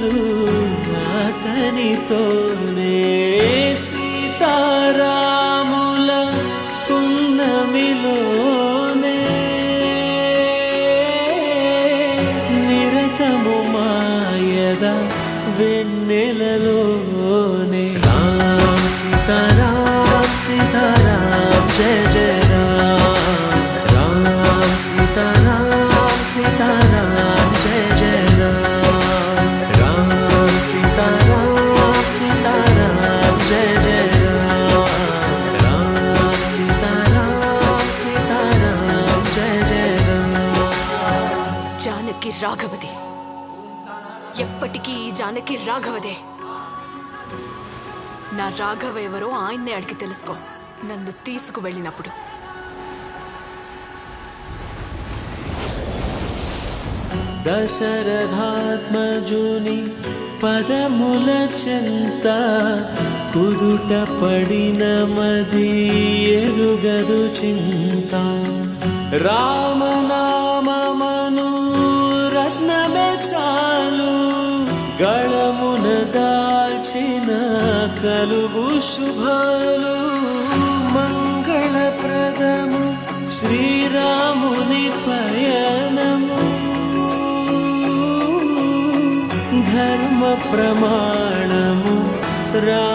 జన్మలు అతనితోనే సీతారాముల పున్నమిలోనే నిరతము మాయద వెన్నెలలోనే రామ్ సీతారామ్ సీతారామ్ జయ జయ రామ్ రామ్ సీతారామ్ సీతారామ్ జయ జయ రామ్ రామ్ సీతారామ్ సీతారామ్ జయ జయ రామ్ రామ్ సీతారామ్ సీతారామ్ జయ జయ జానకి రాఘవది, ఎప్పటికీ ఈ జానకి రాఘవదే. నా రాఘవ ఎవరో ఆయన్నే అడిగి తెలుసుకో నన్ను తీసుకువెళ్ళినప్పుడు. దశరథాత్మజుని పదముల చెంత కుదుట పడిన మది ఎరుగదు చింత. రామనామమను రత్నమే చాలు, గళమున దాల్చిన కలుగు శుభాలు. మంగళప్రదము శ్రీరాముని పయనము, ధర్మ ప్రమాణము రా